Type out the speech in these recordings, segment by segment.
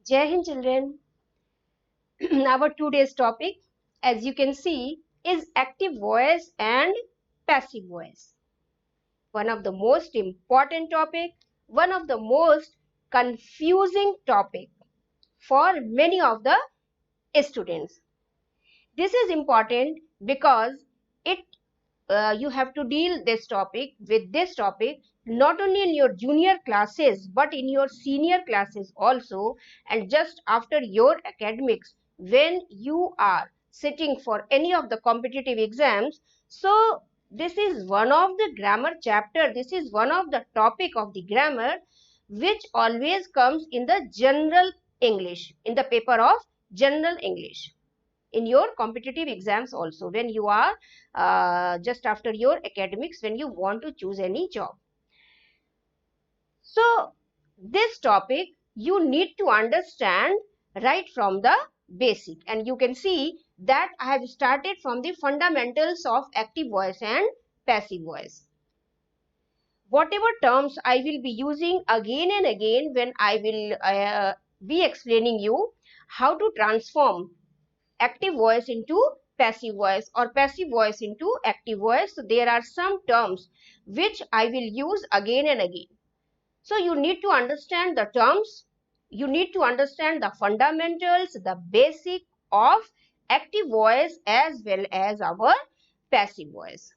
Jai Hind children. Our today's topic, as you can see, is active voice and passive voice. One of the most important topic, one of the most confusing topic for many of the students. This is important because it you have to deal with this topic not only in your junior classes but in your senior classes also, and just after your academics when you are sitting for any of the competitive exams. So this is one of the grammar chapter, this is one of the topic of the grammar which always comes in the general English, in the paper of general English, in your competitive exams also, when you are just after your academics, when you want to choose any job. So this topic you need to understand right from the basic, and you can see that I have started from the fundamentals of active voice and passive voice. Whatever terms I will be using again and again when I will be explaining you how to transform active voice into passive voice or passive voice into active voice. So there are some terms which I will use again and again. So you need to understand the terms, you need to understand the fundamentals, the basic of active voice as well as our passive voice.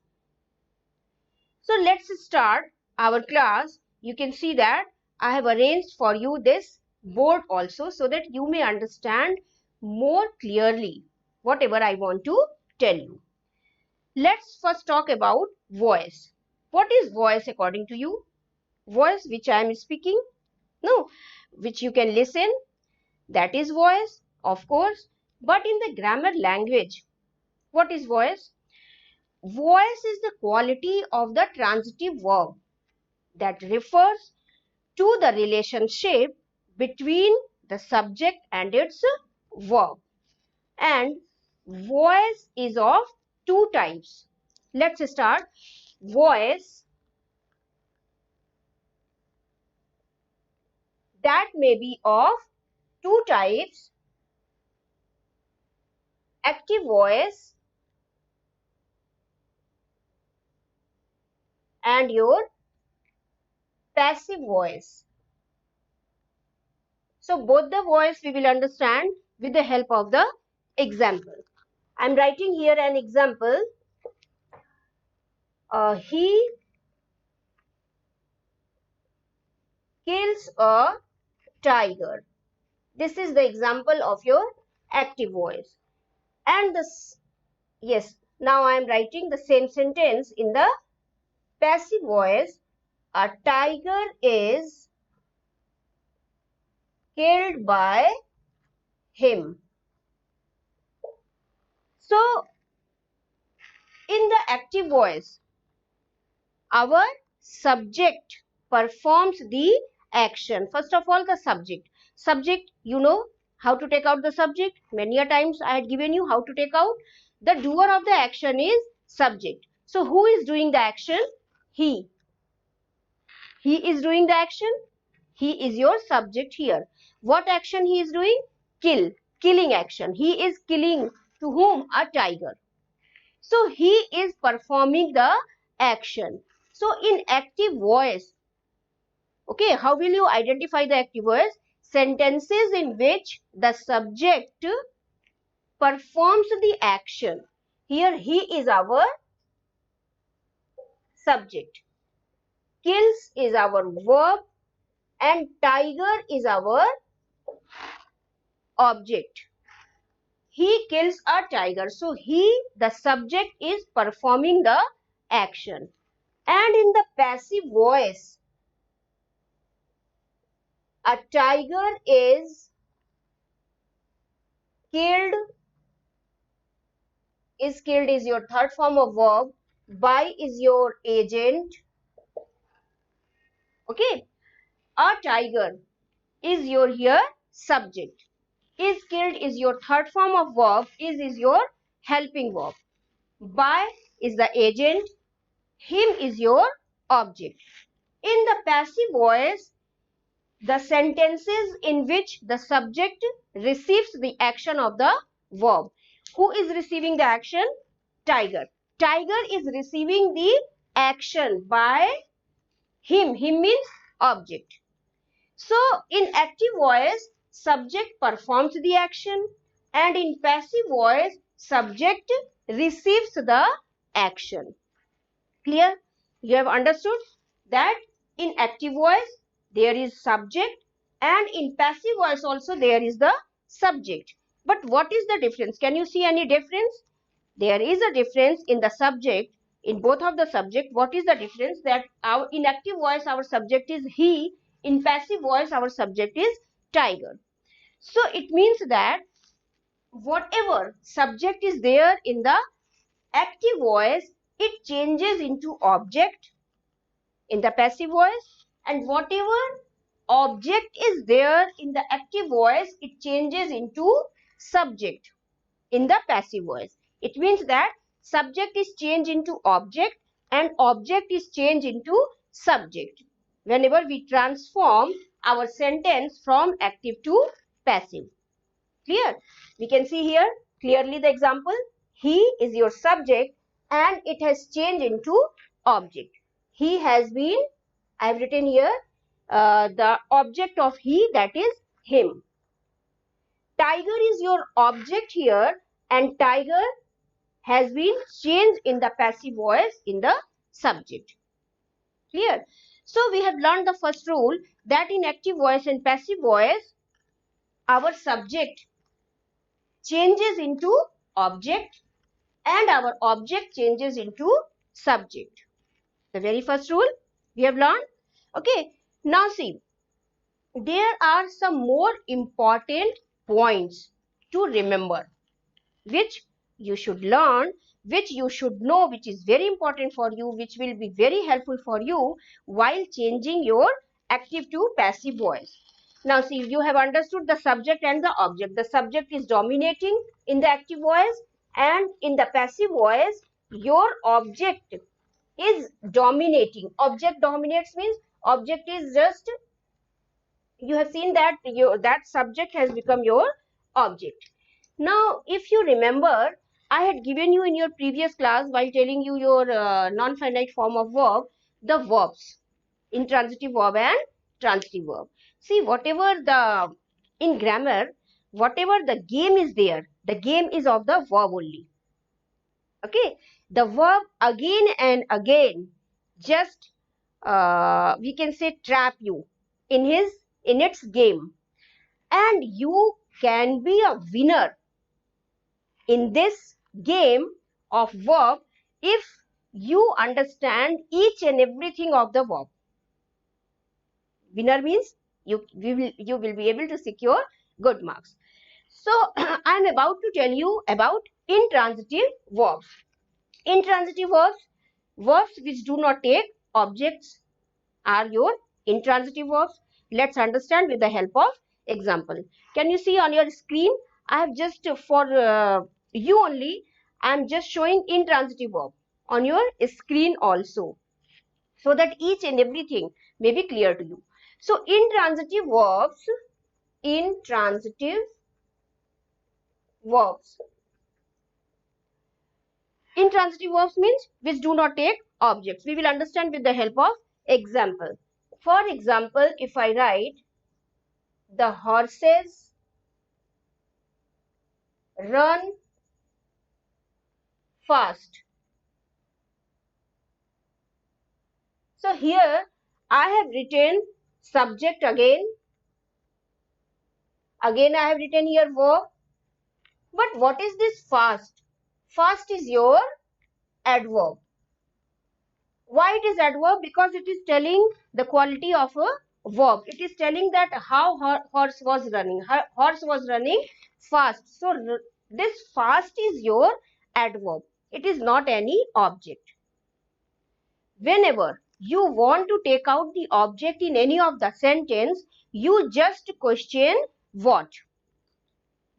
So let's start our class. You can see that I have arranged for you this board also so that you may understand more clearly whatever I want to tell you. Let's first talk about voice. What is voice according to you? Voice which I am speaking? No, which you can listen. That is voice, of course. But in the grammar language, what is voice? Voice is the quality of the transitive verb that refers to the relationship between the subject and its verb. And voice is of two types. Let's start. Voice that may be of two types: active voice and your passive voice. So both the voice we will understand with the help of the example. I am writing here an example. He kills a tiger. This is the example of your active voice. And this, yes, now I am writing the same sentence in the passive voice. A tiger is killed by him. So in the active voice, our subject performs the action. First of all, the subject. Subject, you know how to take out the subject. Many a times I had given you how to take out. The doer of the action is subject. So who is doing the action? He. He is doing the action. He is your subject here. What action he is doing? Kill. Killing action. He is killing to whom? A tiger. So he is performing the action. So in active voice, okay, how will you identify the active voice? Sentences in which the subject performs the action. Here he is our subject. Kills is our verb and tiger is our object. He kills a tiger. So he, the subject, is performing the action. And in the passive voice, a tiger is killed. Is killed is your third form of verb. By is your agent. Okay. A tiger is your here subject. Is killed is your third form of verb. Is your helping verb. By is the agent. Him is your object. In the passive voice, the sentences in which the subject receives the action of the verb. Who is receiving the action? Tiger. Tiger is receiving the action by him. Him means object. So in active voice, subject performs the action, and in passive voice, subject receives the action. Clear? You have understood that in active voice there is subject, and in passive voice also there is the subject. But what is the difference? Can you see any difference? There is a difference in the subject, in both of the subject. What is the difference? That in active voice our subject is he, in passive voice our subject is tiger. So it means that whatever subject is there in the active voice, it changes into object in the passive voice, and whatever object is there in the active voice, it changes into subject in the passive voice. It means that subject is changed into object and object is changed into subject whenever we transform our sentence from active to passive. Clear? We can see here clearly the example. He is your subject and it has changed into object. He has been, I have written here the object of he, that is him. Tiger is your object here, and tiger has been changed in the passive voice in the subject. Clear? So we have learned the first rule, that in active voice and passive voice our subject changes into object and our object changes into subject. The very first rule we have learned. Okay, now see, there are some more important points to remember, which you should learn, which you should know, which is very important for you, which will be very helpful for you while changing your active to passive voice. Now see, you have understood the subject and the object. The subject is dominating in the active voice, and in the passive voice your object is dominating. Object dominates means object is just, you have seen that that subject has become your object. Now if you remember, I had given you in your previous class, while telling you your non-finite form of verb, the verbs, intransitive verb and transitive verb. See, whatever the, in grammar, whatever the game is there, the game is of the verb only. Okay, the verb again and again just we can say trap you in its game, and you can be a winner in this game of verb if you understand each and everything of the verb. Winner means you will be able to secure good marks. So I am about to tell you about intransitive verbs. Intransitive verbs, verbs which do not take objects, are your intransitive verbs. Let's understand with the help of example. Can you see on your screen? I have just for you only, I am just showing intransitive verb on your screen also, so that each and everything may be clear to you. So intransitive verbs, intransitive verbs. Intransitive verbs means which do not take objects. We will understand with the help of example. For example, if I write, the horses run fast. So here I have written subject again. Again I have written here verb. But what is this fast? Fast is your adverb. Why it is adverb? Because it is telling the quality of a verb. It is telling that how horse was running. Horse was running fast. So this fast is your adverb. It is not any object. Whenever you want to take out the object in any of the sentence, you just question what.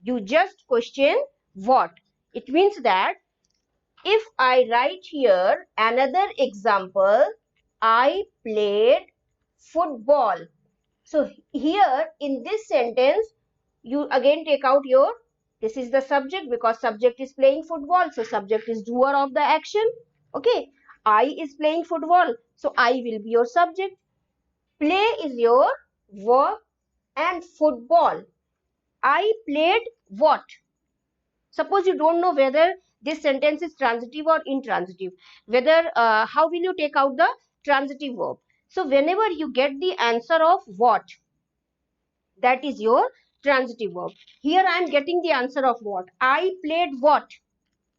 You just question what. It means that if I write here another example, I played football. So here in this sentence, you again take out your, this is the subject because subject is playing football. So subject is doer of the action. Okay. I is playing football. So I will be your subject. Play is your verb and football. I played what? Suppose you don't know whether this sentence is transitive or intransitive. Whether, how will you take out the transitive verb? So whenever you get the answer of what, that is your transitive verb. Here I am getting the answer of what? I played what?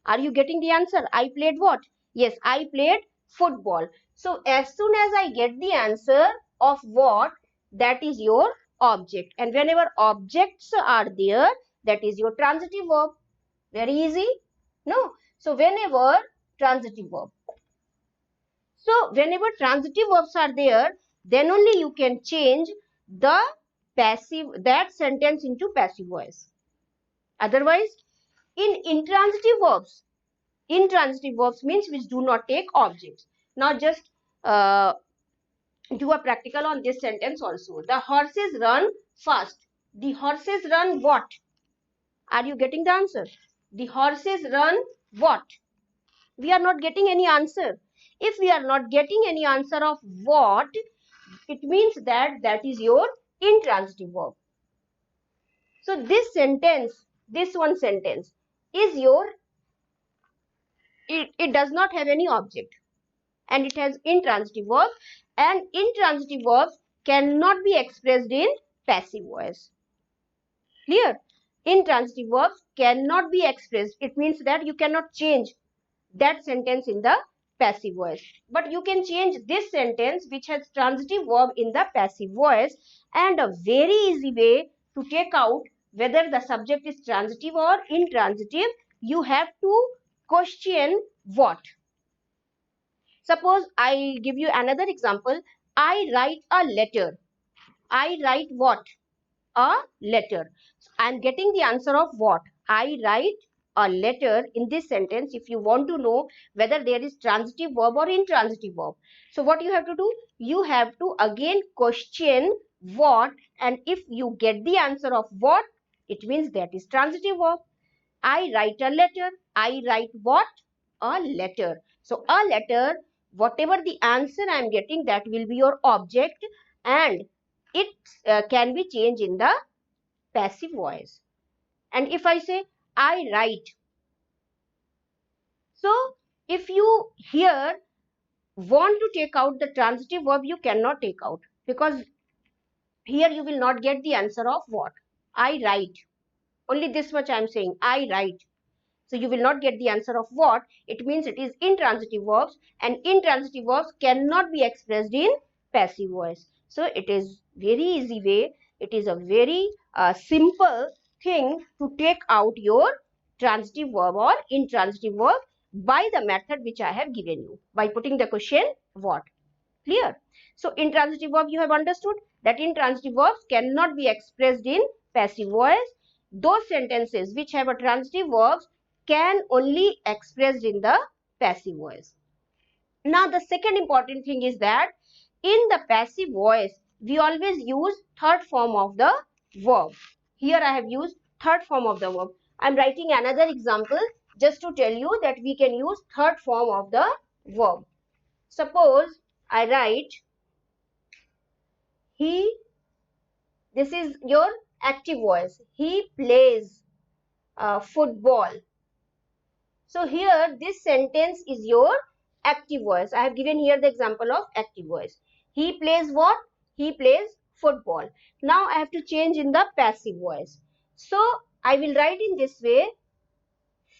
Are you getting the answer? I played what? Yes, I played football. So as soon as I get the answer of what, that is your object. And whenever objects are there, that is your transitive verb. Very easy? No. So whenever transitive verb. So whenever transitive verbs are there, then only you can change the passive, that sentence into passive voice. Otherwise, in intransitive verbs means which do not take objects. Now just uh, do a practical on this sentence also. The horses run fast. The horses run what? Are you getting the answer? The horses run what? We are not getting any answer. If we are not getting any answer of what, it means that that is your intransitive verb. So this sentence, this one sentence is your, it does not have any object and it has intransitive verb, and intransitive verbs cannot be expressed in passive voice. Clear? Intransitive verbs cannot be expressed. It means that you cannot change that sentence in the passive voice. But you can change this sentence which has transitive verb in the passive voice, and a very easy way to take out whether the subject is transitive or intransitive, you have to question what. Suppose I give you another example. I write a letter. I write what? A letter. I am getting the answer of what? I write a letter in this sentence. If you want to know whether there is transitive verb or intransitive verb. So what you have to do? You have to again question what, and if you get the answer of what, it means that is transitive verb. I write a letter. I write what? A letter. So a letter, whatever the answer I am getting, that will be your object, and it can be changed in the passive voice. And if I say I write, so if you here want to take out the transitive verb, you cannot take out, because here you will not get the answer of what. I write. Only this much I am saying. I write. So you will not get the answer of what. It means it is intransitive verbs, and intransitive verbs cannot be expressed in passive voice. So it is very easy way. It is a very simple thing to take out your transitive verb or intransitive verb by the method which I have given you, by putting the question what. Clear? So intransitive verb you have understood that intransitive verbs cannot be expressed in passive voice. Those sentences which have a transitive verbs can only expressed in the passive voice. Now the second important thing is that in the passive voice we always use third form of the verb. Here I have used third form of the verb. I am writing another example just to tell you that we can use third form of the verb. Suppose I write he, this is your active voice. He plays football. So here this sentence is your active voice. I have given here the example of active voice. He plays what? He plays football. Now I have to change in the passive voice. So I will write in this way.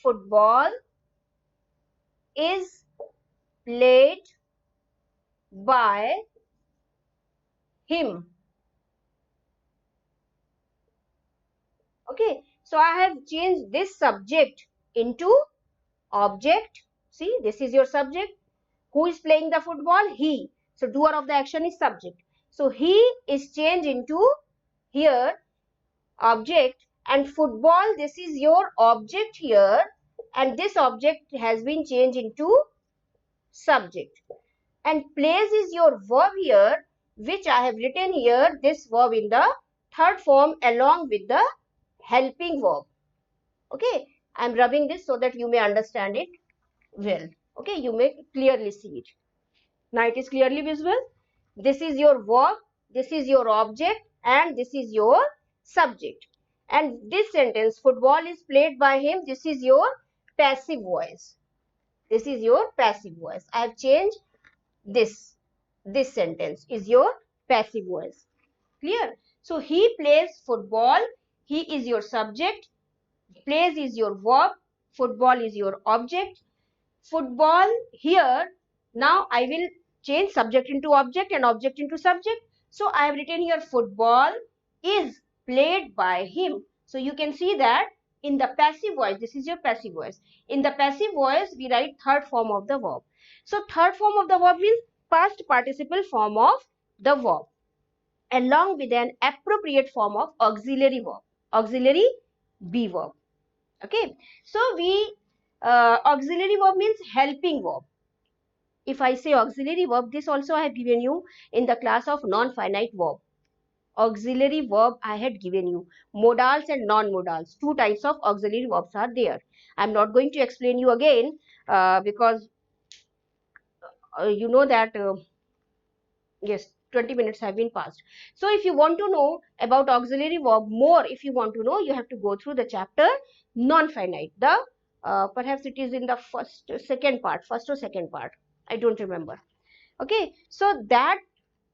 Football is played by him. Okay. So I have changed this subject into object. See, this is your subject. Who is playing the football? He. So doer of the action is subject. So he is changed into here object, and football, this is your object here, and this object has been changed into subject. And plays is your verb here, which I have written here this verb in the third form along with the helping verb. Okay, I am rubbing this so that you may understand it well. Okay, you may clearly see it. Now it is clearly visible. This is your verb, this is your object, and this is your subject. And this sentence, football is played by him, this is your passive voice. This is your passive voice. I have changed this. This sentence is your passive voice. Clear? So he plays football. He is your subject. Plays is your verb. Football is your object. Football here. Now I will change subject into object and object into subject. So I have written here football is played by him. So you can see that in the passive voice, this is your passive voice. In the passive voice, we write third form of the verb. So third form of the verb means past participle form of the verb along with an appropriate form of auxiliary verb, auxiliary be verb. Okay, so auxiliary verb means helping verb. If I say auxiliary verb, this also I have given you in the class of non-finite verb. Auxiliary verb I had given you. Modals and non-modals. Two types of auxiliary verbs are there. I am not going to explain you again because you know that yes, 20 minutes have been passed. So if you want to know about auxiliary verb more, if you want to know, you have to go through the chapter non-finite. The perhaps it is in the first or second part. I don't remember. Okay, so that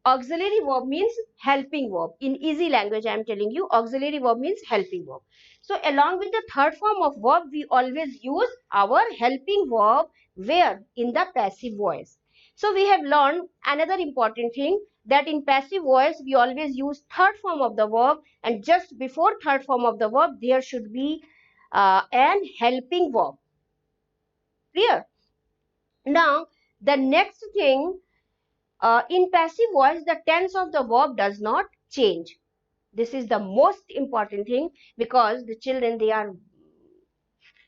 auxiliary verb means helping verb. In easy language, I am telling you, auxiliary verb means helping verb. So along with the third form of verb, we always use our helping verb where? In the passive voice. So we have learned another important thing that in passive voice, we always use third form of the verb, and just before third form of the verb, there should be an helping verb. Clear? Now, the next thing, in passive voice, the tense of the verb does not change. This is the most important thing because the children, they are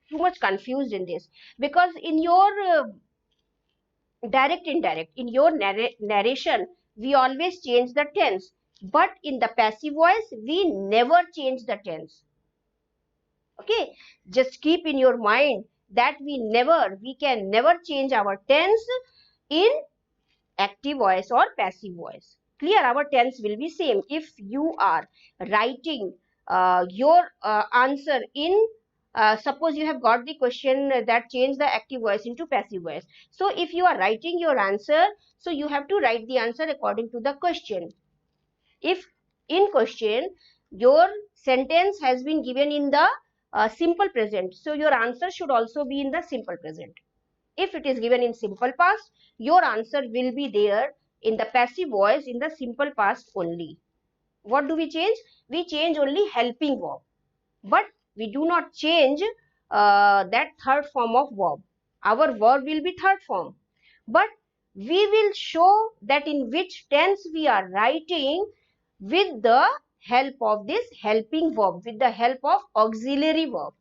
too much confused in this. Because in your direct, indirect, in your narration, we always change the tense. But in the passive voice, we never change the tense. Okay, just keep in your mind that we can never change our tense in active voice or passive voice. Clear? Our tense will be same. If you are writing your answer in suppose you have got the question that change the active voice into passive voice. So if you are writing your answer, so you have to write the answer according to the question. If in question your sentence has been given in the simple present, so your answer should also be in the simple present. If it is given in simple past, your answer will be there in the passive voice in the simple past only. What do we change? We change only helping verb. But we do not change that third form of verb. Our verb will be third form. But we will show that in which tense we are writing with the help of this helping verb, with the help of auxiliary verb.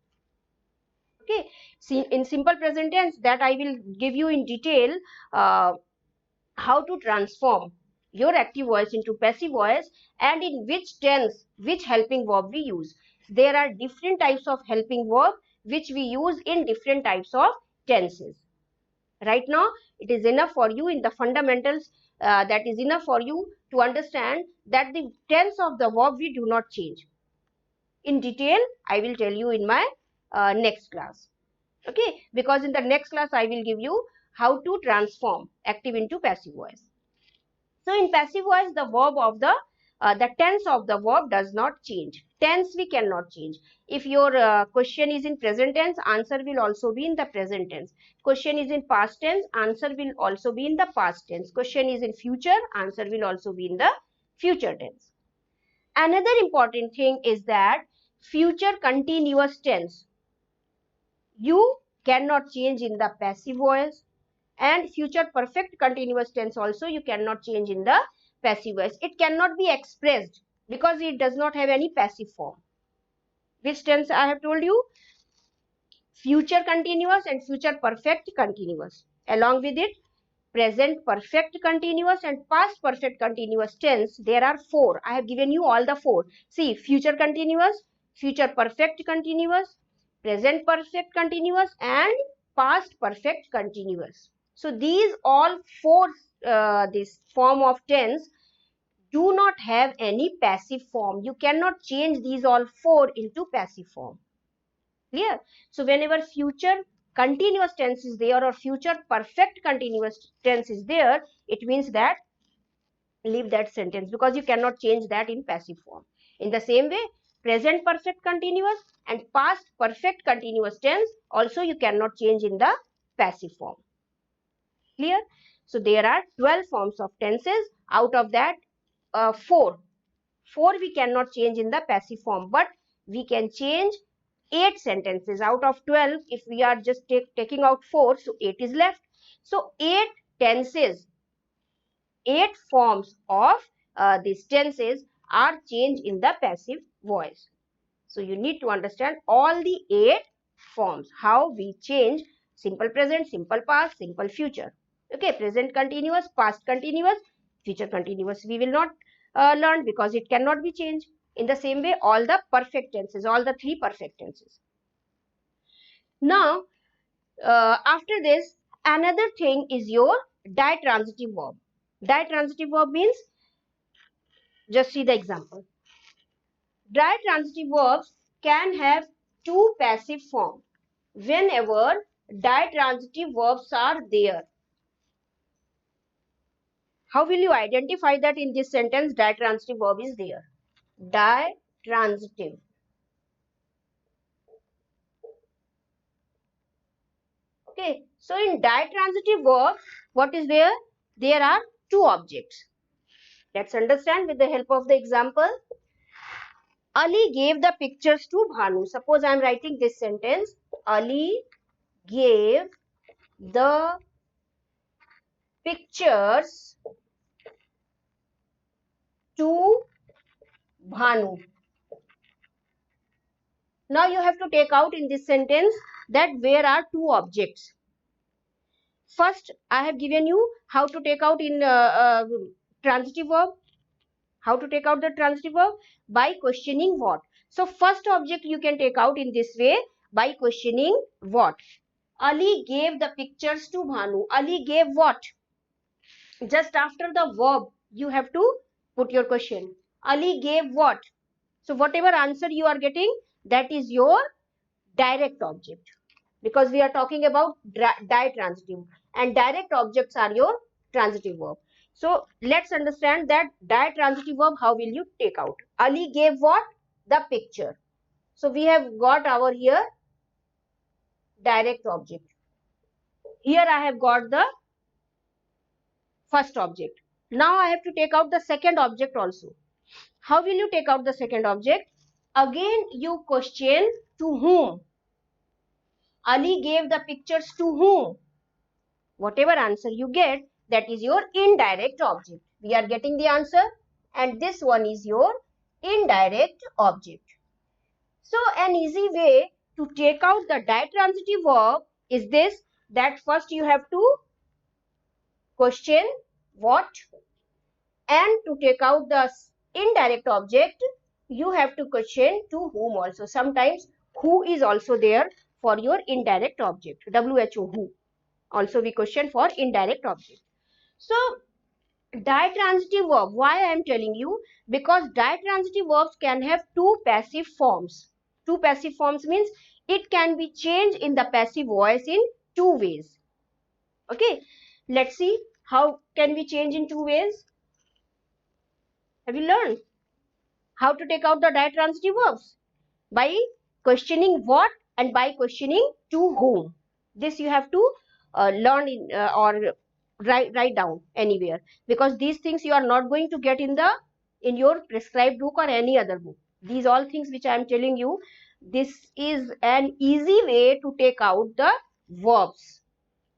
Okay, see, in simple present tense that I will give you in detail how to transform your active voice into passive voice and in which tense, which helping verb we use. There are different types of helping verb which we use in different types of tenses. Right now, it is enough for you in the fundamentals, that is enough for you to understand that the tense of the verb we do not change. In detail, I will tell you in my next class. Okay, because in the next class, I will give you how to transform active into passive voice. So in passive voice, the verb of the tense of the verb does not change. Tense we cannot change. If your question is in present tense, answer will also be in the present tense. Question is in past tense, answer will also be in the past tense. Question is in future, answer will also be in the future tense. Another important thing is that future continuous tense you cannot change in the passive voice, and future perfect continuous tense also you cannot change in the passive voice. It cannot be expressed because it does not have any passive form. Which tense I have told you? Future continuous and future perfect continuous. Along with it, present perfect continuous and past perfect continuous tense, there are four. I have given you all the four. See, future continuous, future perfect continuous, present perfect continuous, and past perfect continuous. So these all four, this form of tense do not have any passive form. You cannot change these all four into passive form. Clear? So whenever future continuous tense is there or future perfect continuous tense is there, it means that leave that sentence, because you cannot change that in passive form. In the same way, present perfect continuous and past perfect continuous tense also you cannot change in the passive form. Clear? So there are 12 forms of tenses. Out of that, four we cannot change in the passive form, but we can change 8 sentences out of 12. If we are just taking out 4, so 8 is left. So 8 tenses, 8 forms of these tenses are changed in the passive voice. So you need to understand all the 8 forms, how we change simple present, simple past, simple future. Okay, present continuous, past continuous, future continuous we will not learn because it cannot be changed. In the same way, all the perfect tenses, all the 3 perfect tenses. Now, after this, another thing is your ditransitive verb. Ditransitive verb means, just see the example. Ditransitive verbs can have 2 passive forms whenever ditransitive verbs are there. How will you identify that in this sentence ditransitive verb is there? Ditransitive. Okay, so in ditransitive verb, what is there? There are 2 objects. Let's understand with the help of the example. Ali gave the pictures to Bhanu. Suppose I am writing this sentence. Ali gave the pictures to Bhanu. Now you have to take out in this sentence that where are 2 objects. First, I have given you how to take out in transitive verb. How to take out the transitive verb? By questioning what. So first object you can take out in this way by questioning what. Ali gave the pictures to Bhanu. Ali gave what? Just after the verb, you have to put your question. Ali gave what? So whatever answer you are getting, that is your direct object. Because we are talking about ditransitive, and direct objects are your transitive verb. So let's understand that ditransitive verb, how will you take out? Ali gave what? The picture. So we have got our here direct object. Here I have got the first object. Now I have to take out the second object also. How will you take out the second object? Again you question to whom. Ali gave the pictures to whom? Whatever answer you get, that is your indirect object. We are getting the answer, and this one is your indirect object. So an easy way to take out the ditransitive verb is this, that first you have to question what, and to take out the indirect object you have to question to whom also. Sometimes who is also there for your indirect object. WHO, who. Also we question for indirect object. So ditransitive verb, why I am telling you? Because ditransitive verbs can have 2 passive forms. 2 passive forms means it can be changed in the passive voice in 2 ways. Okay, let's see how can we change in 2 ways. Have you learned how to take out the ditransitive verbs? By questioning what and by questioning to whom. This you have to learn in or write down anywhere, because these things you are not going to get in your prescribed book or any other book. These all things which I am telling you, this is an easy way to take out the verbs,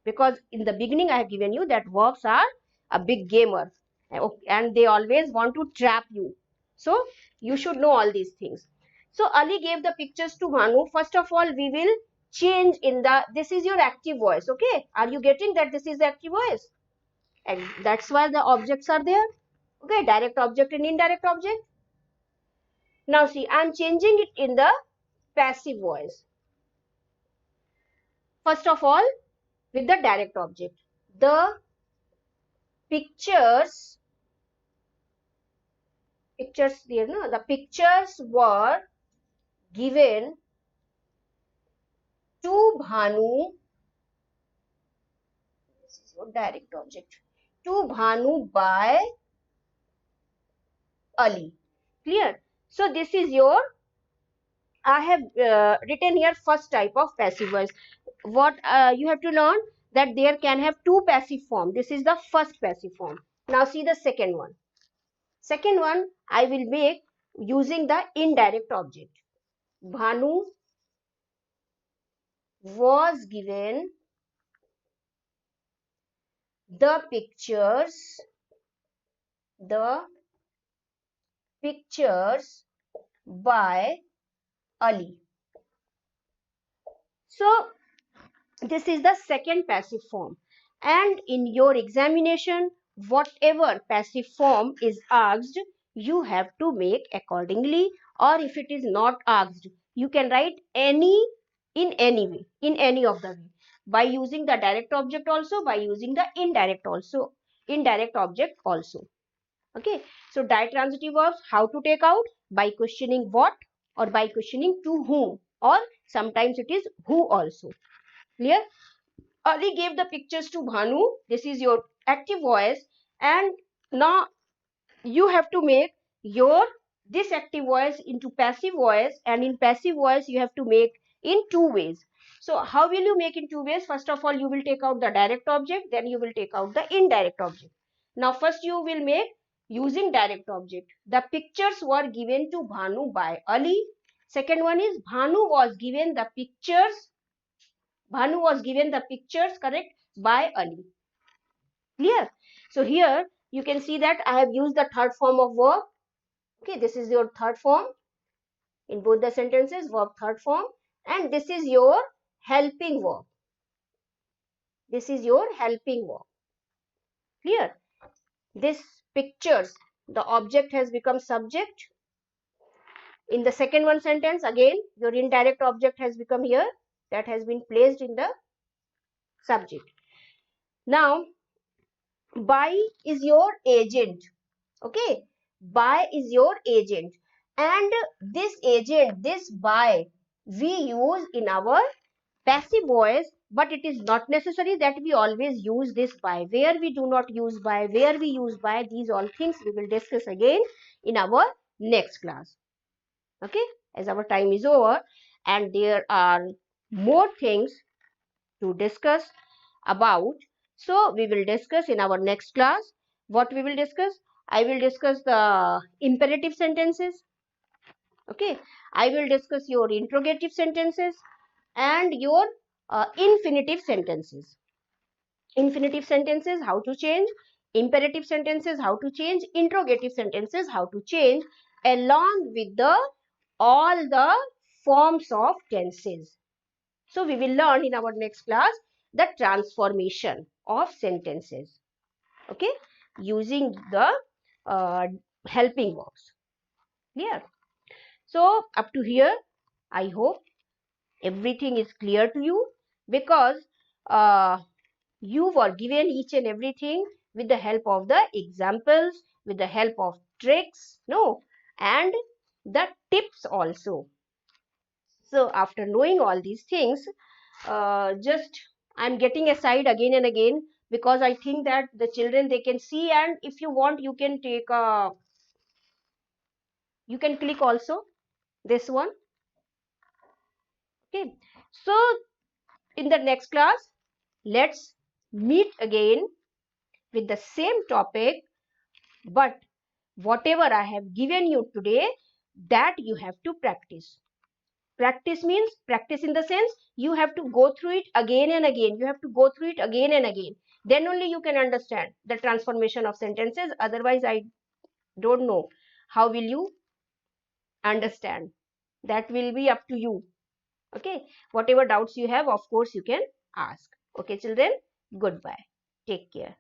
because in the beginning I have given you that verbs are a big gamer and they always want to trap you. So you should know all these things. So Ali gave the pictures to Bhanu. First of all, we will change in the, this is your active voice. Okay, are you getting that this is active voice? and that's why the objects are there. Okay, direct object and indirect object. Now see, I am changing it in the passive voice. First of all, with the direct object, the pictures there, no, the pictures were given to Bhanu. This is your direct object. To Bhanu by Ali. Clear? So this is your, I have written here first type of passive voice. What you have to learn, that there can have two passive form. This is the first passive form. Now see the second one. Second one I will make using the indirect object. Bhanu was given the pictures by Ali. So this is the second passive form, and in your examination whatever passive form is asked, you have to make accordingly, or if it is not asked, you can write any, in any way, in any of the way, by using the direct object also, by using the indirect object also. Okay, so ditransitive verbs, how to take out? By questioning what, or by questioning to whom, or sometimes it is who also. Clear? Ali gave the pictures to Bhanu. This is your active voice, and now you have to make your this active voice into passive voice, and in passive voice you have to make in two ways. So how will you make in two ways? First of all, you will take out the direct object, then you will take out the indirect object. Now first you will make using direct object. The pictures were given to Bhanu by Ali. Second one is Bhanu was given the pictures, correct, by Ali. Clear? So here you can see that I have used the third form of verb. Okay, this is your third form in both the sentences, verb third form, and this is your helping verb. This is your helping verb. Clear? This pictures, the object has become subject. In the second one sentence, again your indirect object has become here, that has been placed in the subject. Now by is your agent. Okay, by is your agent, and this agent, this by, we use in our passive voice, but it is not necessary that we always use this by. Where we do not use by, where we use by, these all things we will discuss again in our next class. Okay, as our time is over and there are more things to discuss about, so we will discuss in our next class. What we will discuss? I will discuss the imperative sentences. Okay, I will discuss your interrogative sentences and your infinitive sentences. Infinitive sentences, how to change. Imperative sentences, how to change. Interrogative sentences, how to change, along with the all the forms of tenses. So we will learn in our next class the transformation of sentences. Okay, using the helping verbs. Clear? So up to here, I hope everything is clear to you, because you were given each and everything with the help of the examples, with the help of tricks, no, and the tips also. So after knowing all these things, just I'm getting aside again and again, because I think that the children, they can see, and if you want you can take a, you can click also this one. Okay, so in the next class let's meet again with the same topic, but whatever I have given you today, that you have to practice. Practice means, practice in the sense, you have to go through it again and again. You have to go through it again and again. Then only you can understand the transformation of sentences. Otherwise, I don't know how will you understand. That will be up to you. Okay. Whatever doubts you have, of course, you can ask. Okay, children. Goodbye. Take care.